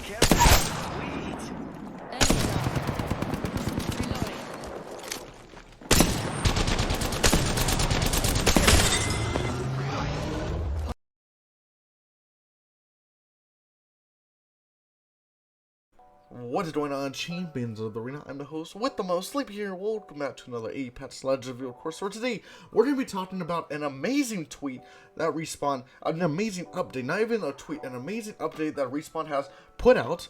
Sweet. What is going on, champions of the arena? I'm the host with the most, Sleepy here. Welcome back to another Apex Legends review, of course. So today, we're going to be talking about an amazing tweet that Respawn, an amazing update, not even a tweet, an amazing update that Respawn has put out,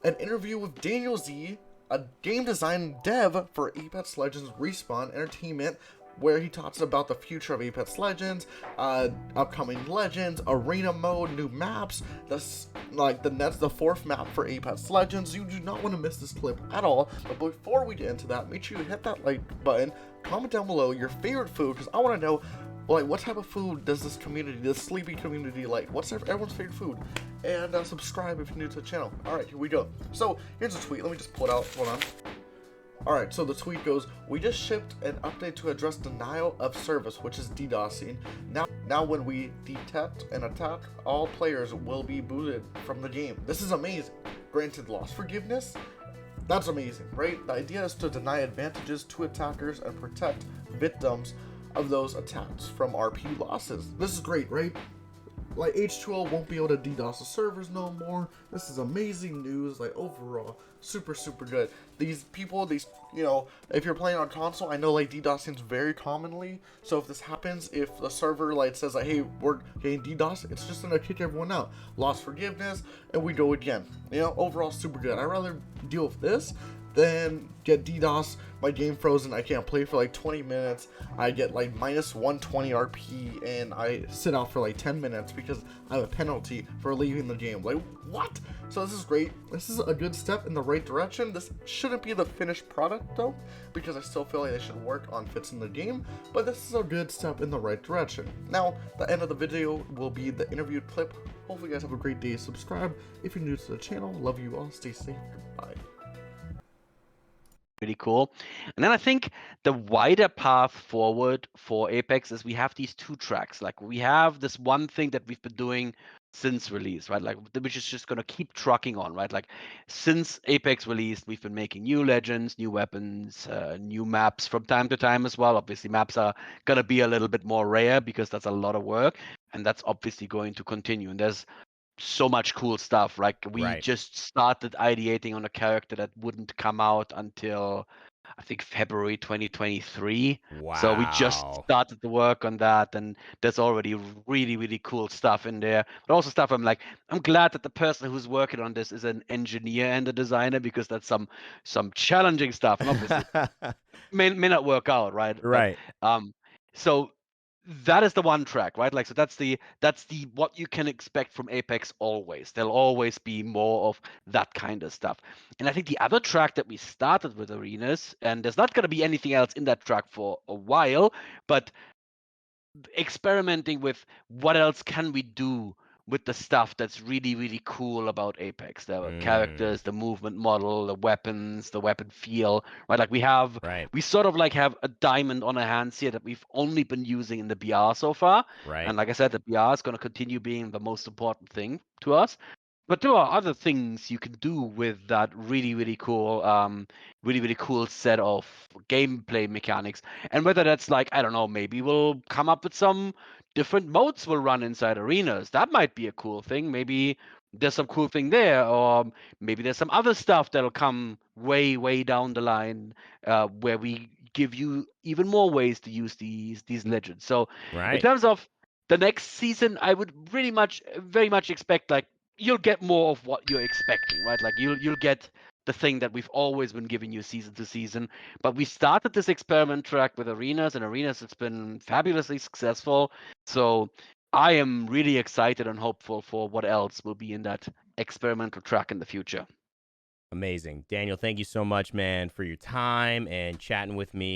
an interview with Daniel Z, a game design dev for Apex Legends Respawn Entertainment, where he talks about the future of Apex Legends, upcoming Legends, arena mode, new maps, that's the fourth map for Apex Legends. You do not want to miss this clip at all. But before we get into that, make sure you hit that like button, comment down below your favorite food, because I want to know, like, what type of food does this community, this sleepy community, like? What's everyone's favorite food? And subscribe if you're new to the channel. Alright, here we go. So, here's a tweet. Let me just pull it out. Hold on. Alright, so the tweet goes, "We just shipped an update to address denial of service, which is DDoSing. Now when we detect an attack, all players will be booted from the game. This is amazing. Granted loss forgiveness? That's amazing, right? The idea is to deny advantages to attackers and protect victims of those attacks from RP losses. This is great, right? Like, H2O won't be able to DDoS the servers no more. This is amazing news. Like, overall, super good. These people, you know, if you're playing on console, I know, like, DDoSing is very commonly. So if this happens, if the server, like, says, like, hey, we're getting DDoS, it's just gonna kick everyone out. Lost forgiveness, and we go again. You know, overall, super good. I'd rather deal with this than get DDoS, my game frozen, I can't play for like 20 minutes, I get like minus 120 RP, and I sit out for like 10 minutes because I have a penalty for leaving the game. Like, what? So this is great. This is a good step in the right direction. This shouldn't be the finished product though, because I still feel like they should work on fixing the game, but this is a good step in the right direction. Now, the end of the video will be the interview clip. Hopefully you guys have a great day. Subscribe if you're new to the channel. Love you all. Stay safe. Goodbye. Really cool. And then I think the wider path forward for Apex is we have these two tracks. Like, we have this one thing that we've been doing since release, right? Like, which is just going to keep trucking on, right? Like, since Apex released, we've been making new legends, new weapons, new maps from time to time as well. Obviously, maps are going to be a little bit more rare because that's a lot of work, and that's obviously going to continue. And there's so much cool stuff. Like, we just started ideating on a character that wouldn't come out until I think February 2023. Wow. So we just started to work on that, and there's already really cool stuff in there. But also stuff I'm glad that the person who's working on this is an engineer and a designer, because that's some challenging stuff. And obviously may not work out, right? Right. But, so that is the one track, right? Like, so that's the what you can expect from Apex always. There'll always be more of that kind of stuff. And I think the other track that we started with Arenas, and there's not going to be anything else in that track for a while, but experimenting with what else can we do with the stuff that's really cool about Apex. The characters, the movement model, the weapons, the weapon feel, right? Like, we sort of like have a diamond on our hands here that we've only been using in the BR so far. Right. And like I said, the BR is going to continue being the most important thing to us. But there are other things you can do with that really cool, really cool set of gameplay mechanics. And whether that's, like, I don't know, maybe we'll come up with some different modes we'll run inside arenas. That might be a cool thing. Maybe there's some cool thing there, or maybe there's some other stuff that'll come way down the line, where we give you even more ways to use these legends. So in terms of the next season, I would very much expect, like, you'll get more of what you're expecting, right? Like, you'll get the thing that we've always been giving you season to season. But we started this experiment track with arenas, and arenas, it's been fabulously successful. So I am really excited and hopeful for what else will be in that experimental track in the future. Amazing. Daniel, thank you so much, man, for your time and chatting with me.